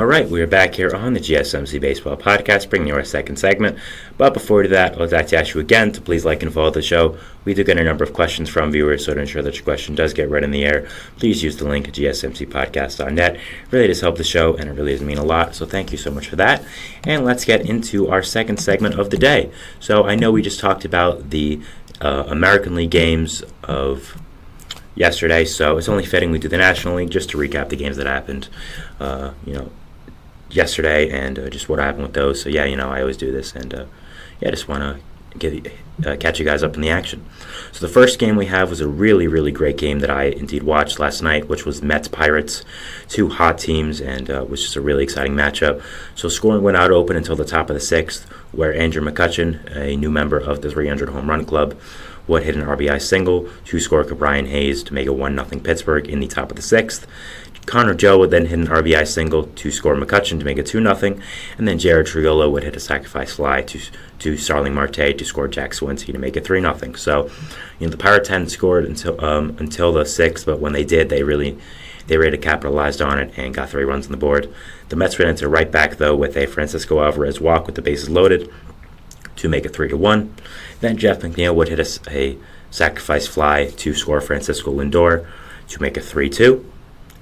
All right, we are back here on the GSMC Baseball Podcast, bringing you our second segment. But before we do that, I'd like to ask you again to please like and follow the show. We do get a number of questions from viewers, so to ensure that your question does get read in the air, please use the link at gsmcpodcast.net. It really does help the show, and it really does mean a lot, so thank you so much for that. And let's get into our second segment of the day. So I know we just talked about the American League games of yesterday, so it's only fitting we do the National League just to recap the games that happened, yesterday and just what happened with those. So I always do this, and just want to catch you guys up in the action. So the first game we have was a really, really great game that I indeed watched last night, which was Mets-Pirates, two hot teams, and was just a really exciting matchup. So scoring went out open until the top of the sixth, where Andrew McCutchen, a new member of the 300 home run club, would hit an RBI single to score Brian Hayes to make it 1-0 Pittsburgh in the top of the sixth. Connor Joe would then hit an RBI single to score McCutchen to make it 2-0, and then Jared Triolo would hit a sacrifice fly to Starling Marte to score Jack Swinsky to make it 3-0. So, the Pirates hadn't scored until the sixth, but when they did, they really capitalized on it and got 3 runs on the board. The Mets ran into right back though with a Francisco Alvarez walk with the bases loaded to make it 3-1. Then Jeff McNeil would hit a sacrifice fly to score Francisco Lindor to make it 3-2.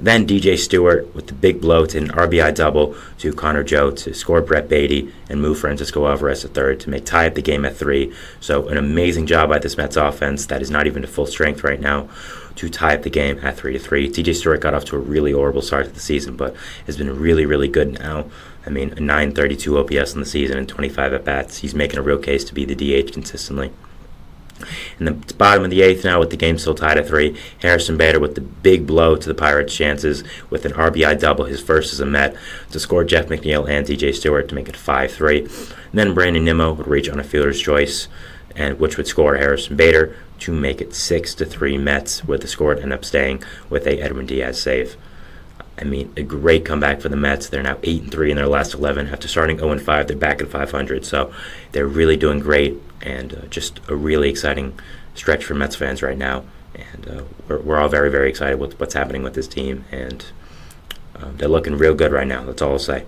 Then DJ Stewart with the big blow to an RBI double to Connor Joe to score Brett Beatty and move Francisco Alvarez to third to tie up the game at 3. So an amazing job by this Mets offense that is not even to full strength right now to tie up the game at 3-3. DJ Stewart got off to a really horrible start to the season, but has been really, really good now. A 932 OPS in the season and 25 at-bats. He's making a real case to be the DH consistently. In the bottom of the eighth now, with the game still tied at 3, Harrison Bader with the big blow to the Pirates' chances with an RBI double, his first as a Met, to score Jeff McNeil and DJ Stewart to make it 5-3. Then Brandon Nimmo would reach on a fielder's choice, which would score Harrison Bader to make it 6-3 Mets, with the score end up staying with a Edwin Diaz save. A great comeback for the Mets. They're now 8-3 in their last 11. After starting 0-5, they're back at 500. So they're really doing great, and just a really exciting stretch for Mets fans right now. And we're all very, very excited with what's happening with this team, and they're looking real good right now. That's all I'll say.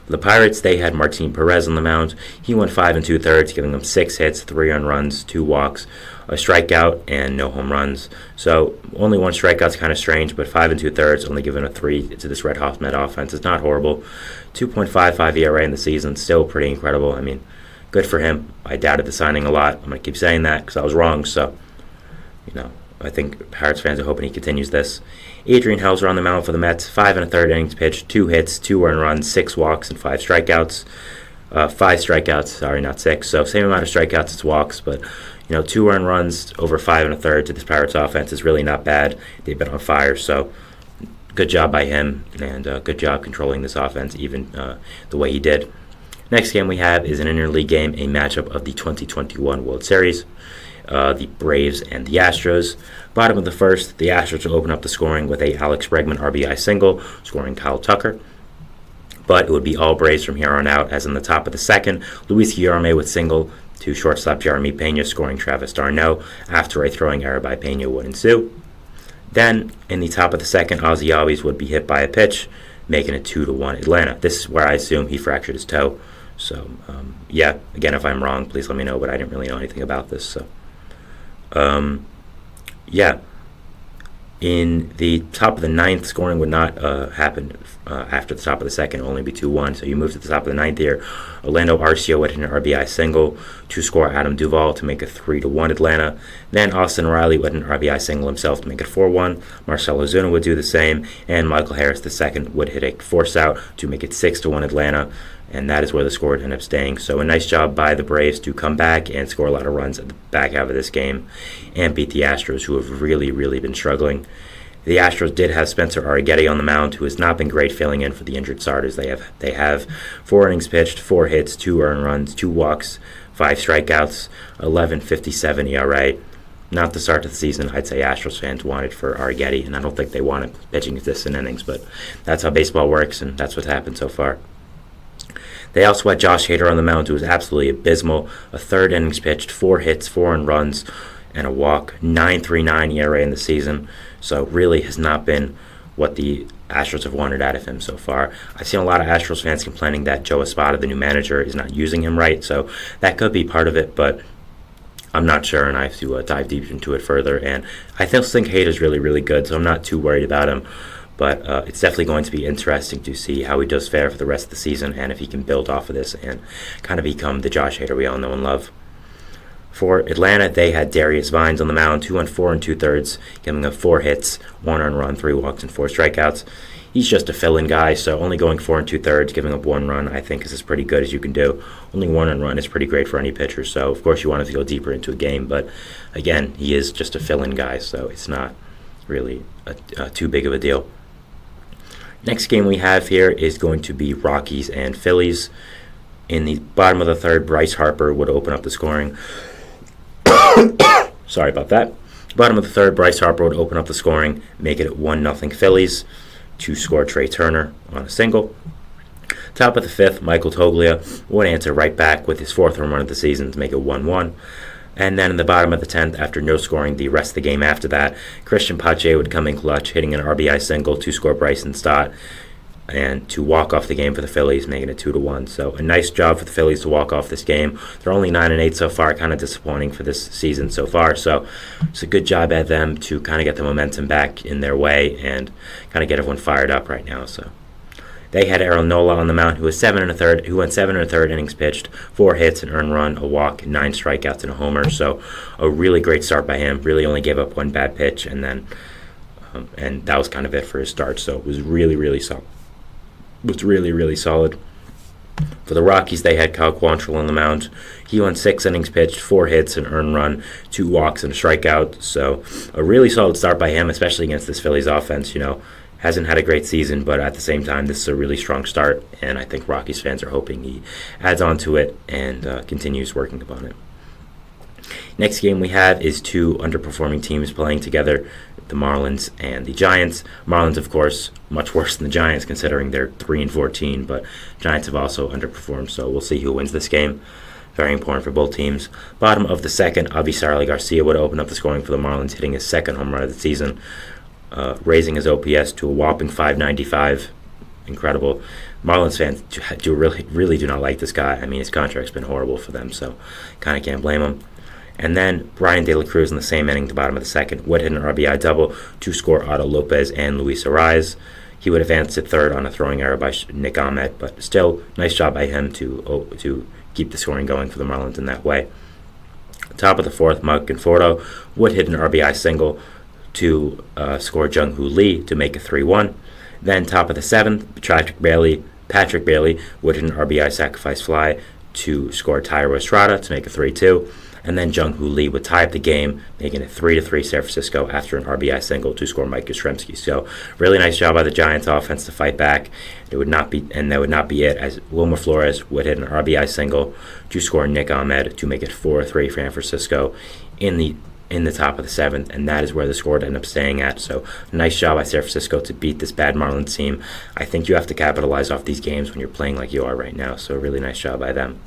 For the Pirates, they had Martin Perez on the mound. He went 5 2/3, giving them 6 hits, 3 earned runs, 2 walks, a strikeout, and no home runs. So only 1 strikeout's kind of strange, but 5 2/3, only giving a 3 to this Red Hot Met offense is not horrible. 2.55 ERA in the season, still pretty incredible. Good for him. I doubted the signing a lot. I'm going to keep saying that because I was wrong. So, I think Pirates fans are hoping he continues this. Adrian Hauser on the mound for the Mets, 5 1/3 innings pitched, 2 hits, 2 earned runs, 6 walks, and 5 strikeouts. 5 strikeouts, sorry, not 6. So same amount of strikeouts as walks, but 2 earned runs over 5 1/3 to this Pirates offense is really not bad. They've been on fire, so good job by him, and good job controlling this offense even the way he did. Next game we have is an interleague game, a matchup of the 2021 World Series. The Braves and the Astros. Bottom of the first, the Astros will open up the scoring with a Alex Bregman RBI single, scoring Kyle Tucker. But it would be all Braves from here on out, as in the top of the second, Luis Guillorme would single to shortstop Jeremy Pena, scoring Travis d'Arnaud after a throwing error by Pena would ensue. Then, in the top of the second, Ozzie Albies would be hit by a pitch, making it 2-1 Atlanta. This is where I assume he fractured his toe. So, again, if I'm wrong, please let me know, but I didn't really know anything about this, so... In the top of the ninth, scoring would not happen after the top of the second, only be 2-1. So you move to the top of the ninth here. Orlando Arcia would hit an RBI single to score Adam Duvall to make it 3-1 Atlanta. Then Austin Riley would hit an RBI single himself to make it 4-1. Marcell Ozuna would do the same, and Michael Harris II would hit a force out to make it 6-1 Atlanta. And that is where the score would end up staying. So a nice job by the Braves to come back and score a lot of runs at the back half of this game and beat the Astros, who have really, really been struggling. The Astros did have Spencer Arrighetti on the mound, who has not been great filling in for the injured starters. They have 4 innings pitched, 4 hits, 2 earned runs, 2 walks, 5 strikeouts, 11.57 ERA. Not the start to the season I'd say Astros fans wanted for Arrighetti, and I don't think they wanted pitching consistent innings, but that's how baseball works, and that's what's happened so far. They also had Josh Hader on the mound, who was absolutely abysmal. A 3rd innings pitched, 4 hits, 4 earned runs, and a walk. 9.39 ERA in the season. So really has not been what the Astros have wanted out of him so far. I've seen a lot of Astros fans complaining that Joe Espada, the new manager, is not using him right, so that could be part of it, but I'm not sure, and I have to dive deep into it further. And I still think Haight is really, really good, so I'm not too worried about him. But it's definitely going to be interesting to see how he does fare for the rest of the season and if he can build off of this and kind of become the Josh Hader we all know and love. For Atlanta, they had Darius Vines on the mound, 2 4 2/3, giving up 4 hits, 1 earned run, 3 walks, and 4 strikeouts. He's just a fill-in guy, so only going 4 2/3, giving up 1 run, I think is as pretty good as you can do. Only 1 earned run is pretty great for any pitcher, so of course you want him to go deeper into a game, but again, he is just a fill-in guy, so it's not really too big of a deal. Next game we have here is going to be Rockies and Phillies. In the bottom of the third, Bryce Harper would open up the scoring. Sorry about that. Bottom of the third, Bryce Harper would open up the scoring, make it 1-0 Phillies to score Trey Turner on a single. Top of the fifth, Michael Toglia would answer right back with his 4th home run of the season to make it 1-1. And then in the bottom of the 10th, after no scoring the rest of the game after that, Christian Pache would come in clutch, hitting an RBI single to score Bryson Stott and to walk off the game for the Phillies, making it 2-1. So a nice job for the Phillies to walk off this game. They're only 9-8 so far, kind of disappointing for this season so far. So it's a good job at them to kind of get the momentum back in their way and kind of get everyone fired up right now. So they had Aaron Nola on the mound, who went 7 1/3 innings pitched, 4 hits, an earned run, a walk, 9 strikeouts, and a homer. So a really great start by him. Really only gave up 1 bad pitch, and then and that was kind of it for his start. So it was really, really solid. For the Rockies, they had Kyle Quantrill on the mound. He went 6 innings pitched, 4 hits, an earned run, 2 walks, and a strikeout. So a really solid start by him, especially against this Phillies offense. Hasn't had a great season, but at the same time, this is a really strong start, and I think Rockies fans are hoping he adds on to it and continues working upon it. Next game we have is 2 underperforming teams playing together, the Marlins and the Giants. Marlins, of course, much worse than the Giants considering they're 3-14, but Giants have also underperformed, so we'll see who wins this game. Very important for both teams. Bottom of the second, Avisarle Garcia would open up the scoring for the Marlins, hitting his 2nd home run of the season, raising his OPS to a whopping .595. Incredible. Marlins fans really do not like this guy. I mean, his contract's been horrible for them, so kind of can't blame him. And then Brian De La Cruz in the same inning, the bottom of the second, would hit an RBI double to score Otto Lopez and Luis Arraez. He would advance to third on a throwing error by Nick Ahmed, but still, nice job by him to keep the scoring going for the Marlins in that way. Top of the fourth, Mike Conforto would hit an RBI single to score Jung-Hoo Lee to make it 3-1. Then top of the seventh, Patrick Bailey would hit an RBI sacrifice fly to score Thairo Estrada to make it 3-2. And then Jung-Hoo Lee would tie up the game, making it 3-3 San Francisco after an RBI single to score Mike Yastrzemski. So really nice job by the Giants offense to fight back. That would not be it, as Wilmer Flores would hit an RBI single to score Nick Ahmed to make it 4-3 San Francisco in the top of the seventh, and that is where the score would end up staying at. So nice job by San Francisco to beat this bad Marlins team. I think you have to capitalize off these games when you're playing like you are right now, so really nice job by them.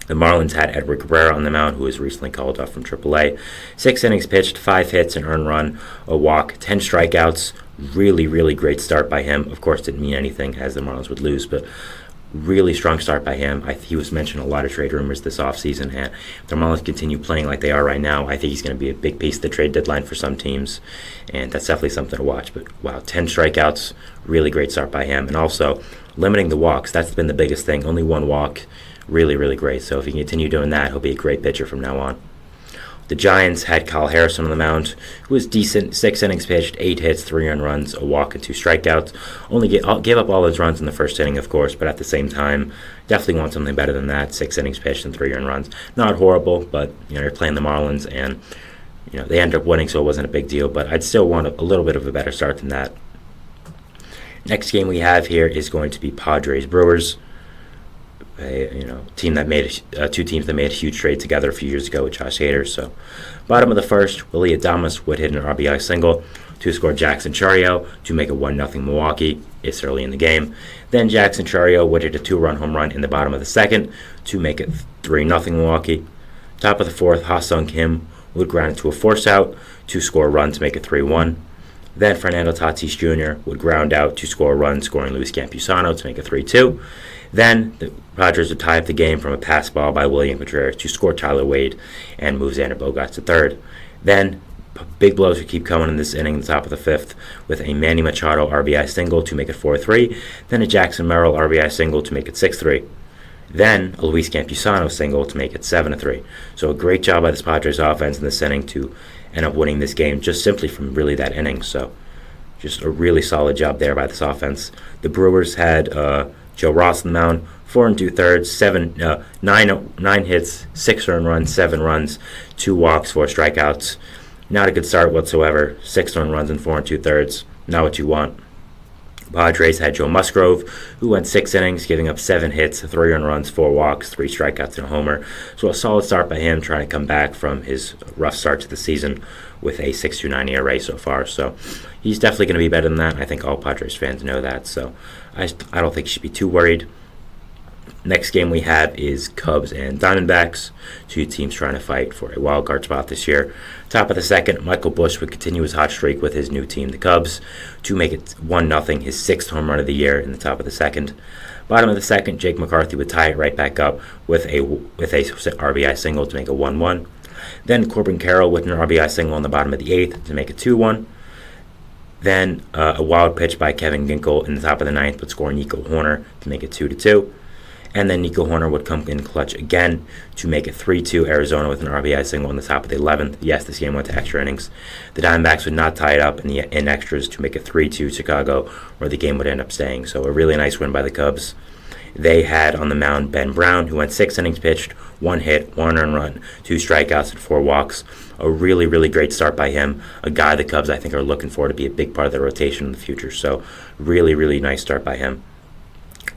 The Marlins had Edward Cabrera on the mound, who was recently called up from AAA. 6 innings pitched, 5 hits, an earned run, a walk, 10 strikeouts. Really, really great start by him. Of course, didn't mean anything as the Marlins would lose, but really strong start by him. He was mentioned a lot of trade rumors this offseason, and if the Marlins continue playing like they are right now, I think he's going to be a big piece of the trade deadline for some teams, and that's definitely something to watch. But wow, 10 strikeouts, really great start by him. And also, limiting the walks, that's been the biggest thing. Only 1 walk. Really, really great. So if he can continue doing that, he'll be a great pitcher from now on. The Giants had Kyle Harrison on the mound, who was decent. 6 innings pitched, 8 hits, 3 earned runs, a walk, and 2 strikeouts. Only gave up all those runs in the first inning, of course, but at the same time, definitely want something better than that. 6 innings pitched and 3 earned runs. Not horrible, but you're playing the Marlins, and they ended up winning, so it wasn't a big deal. But I'd still want a little bit of a better start than that. Next game we have here is going to be Padres Brewers. Team that made 2 teams that made a huge trade together a few years ago with Josh Hader. So, bottom of the first, Willy Adames would hit an RBI single to score Jackson Chourio to make it 1-0 Milwaukee. It's early in the game. Then Jackson Chourio would hit a 2-run home run in the bottom of the second to make it 3-0 Milwaukee. Top of the fourth, Ha-Sung Kim would ground into a force out to score a run to make it 3-1. Then Fernando Tatis Jr. would ground out to score a run, scoring Luis Campusano to make it 3-2. Then the Padres would tie up the game from a pass ball by William Contreras to score Tyler Wade and move Xander Bogaerts to third. Then big blows would keep coming in this inning, the top of the fifth, with a Manny Machado RBI single to make it 4-3. Then a Jackson Merrill RBI single to make it 6-3. Then a Luis Campusano single to make it 7-3. So a great job by this Padres offense in this inning to end up winning this game just simply from really that inning. So just a really solid job there by this offense. The Brewers had Joe Ross on the mound, 4 2/3, 9 hits, 6 earned runs, 7 runs, 2 walks, 4 strikeouts. Not a good start whatsoever. 6 earned runs and 4 2/3. Not what you want. Padres had Joe Musgrove, who went 6 innings, giving up 7 hits, 3 earned runs, 4 walks, 3 strikeouts, and a homer. So a solid start by him, trying to come back from his rough start to the season with a 6.29 ERA so far. So he's definitely going to be better than that. I think all Padres fans know that. So I don't think you should be too worried. Next game we have is Cubs and Diamondbacks, 2 teams trying to fight for a wild card spot this year. Top of the second, Michael Busch would continue his hot streak with his new team, the Cubs, to make it 1-0, his 6th home run of the year in the top of the second. Bottom of the second, Jake McCarthy would tie it right back up with a RBI single to make it 1-1. Then Corbin Carroll with an RBI single in the bottom of the 8th to make it 2-1. Then a wild pitch by Kevin Ginkel in the top of the 9th would score Nico Hoerner to make it 2-2. And then Nico Hoerner would come in clutch again to make it 3-2 Arizona with an RBI single in the top of the 11th. Yes, this game went to extra innings. The Diamondbacks would not tie it up in extras to make it 3-2 Chicago, where the game would end up staying. So a really nice win by the Cubs. They had on the mound Ben Brown, who went 6 innings pitched, 1 hit, 1 earned run, 2 strikeouts, and 4 walks. A really, really great start by him. A guy the Cubs, I think, are looking for to be a big part of their rotation in the future. So really, really nice start by him.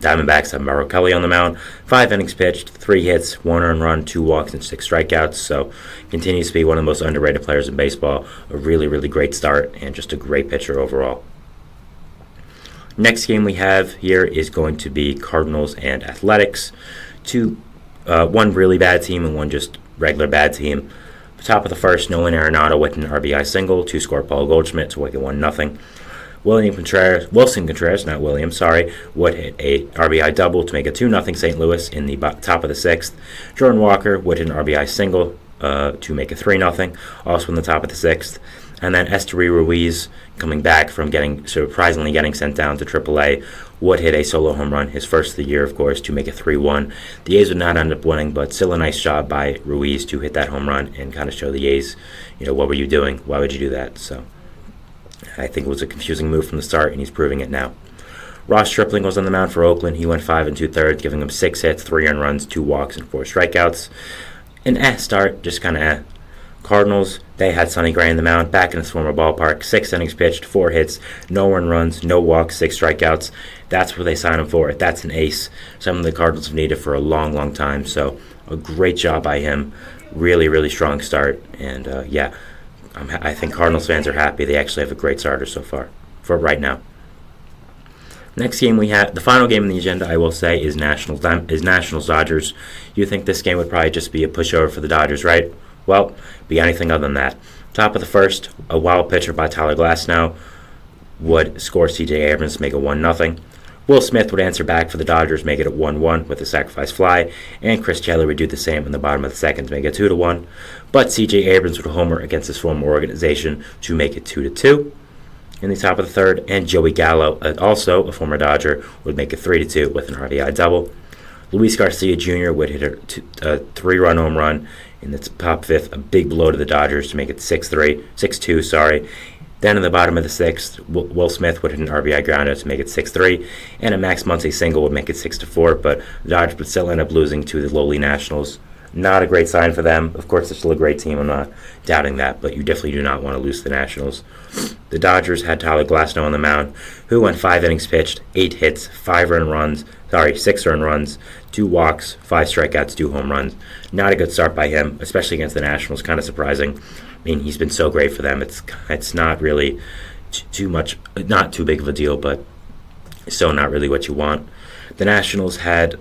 Diamondbacks have Merrill Kelly on the mound, 5 innings pitched, 3 hits, 1 earned run, 2 walks, and 6 strikeouts. So continues to be one of the most underrated players in baseball. A really, really great start and just a great pitcher overall. Next game we have here is going to be Cardinals and Athletics. One really bad team and one just regular bad team. Top of the first, Nolan Arenado with an RBI single to score Paul Goldschmidt to make it 1-0. Wilson Contreras, would hit a RBI double to make it 2-0 St. Louis in the top of the 6th. Jordan Walker would hit an RBI single to make it 3-0, also in the top of the 6th. And then Esteury Ruiz, coming back from surprisingly getting sent down to AAA, would hit a solo home run, his first of the year, of course, to make it 3-1. The A's would not end up winning, but still a nice job by Ruiz to hit that home run and kind of show the A's, what were you doing? Why would you do that? So I think it was a confusing move from the start, and he's proving it now. Ross Stripling was on the mound for Oakland. He went 5 2/3, giving him 6 hits, 3 earned runs, 2 walks, and 4 strikeouts. An start, just kind of Cardinals, they had Sonny Gray on the mound, back in his former ballpark, 6 innings pitched, 4 hits, no earned runs, no walks, 6 strikeouts. That's what they signed him for. That's an ace, something the Cardinals have needed for a long, long time. So a great job by him. Really, really strong start. And I think Cardinals fans are happy. They actually have a great starter so far, for right now. Next game we have, the final game on the agenda, I will say, is Nationals-Dodgers. You think this game would probably just be a pushover for the Dodgers, right? Well, be anything other than that. Top of the first, a wild pitcher by Tyler Glasnow would score C.J. Abrams to make it 1-0. Will Smith would answer back for the Dodgers, make it a 1-1 with a sacrifice fly, and Chris Taylor would do the same in the bottom of the second to make it 2-1. But C.J. Abrams would homer against his former organization to make it 2-2. In the top of the third, and Joey Gallo, also a former Dodger, would make it 3-2 with an RBI double. Luis Garcia Jr. would hit a 3-run home run in the top fifth, a big blow to the Dodgers to make it 6-2. Then in the bottom of the 6th, Will Smith would hit an RBI grounder to make it 6-3, and a Max Muncy single would make it 6-4, but the Dodgers would still end up losing to the lowly Nationals. Not a great sign for them. Of course, they're still a great team. I'm not doubting that, but you definitely do not want to lose to the Nationals. The Dodgers had Tyler Glasnow on the mound, who went 5 innings pitched, 8 hits, 6 earned runs, 2 walks, 5 strikeouts, 2 home runs. Not a good start by him, especially against the Nationals. Kind of surprising. I mean, he's been so great for them. It's not really not too big of a deal, but still not really what you want. The Nationals had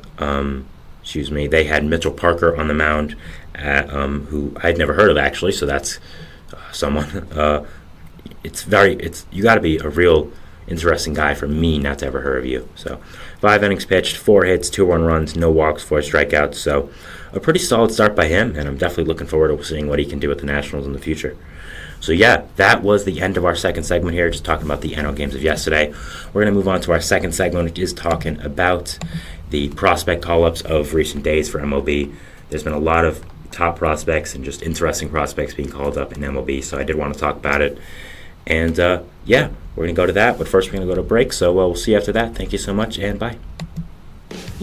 they had Mitchell Parker on the mound, who I'd never heard of actually, so that's someone. it's you got to be a real interesting guy for me not to ever heard of you. So 5 innings pitched, 4 hits, 2 1 runs, no walks, 4 strikeouts. So a pretty solid start by him, and I'm definitely looking forward to seeing what he can do with the Nationals in the future. So yeah, that was the end of our second segment here, just talking about the NL games of yesterday. We're going to move on to our second segment, which is talking about the prospect call-ups of recent days for MLB. There's been a lot of top prospects and just interesting prospects being called up in MLB, so I did want to talk about it. And yeah, we're going to go to that, but first we're going to go to break, so we'll see you after that. Thank you so much, and bye.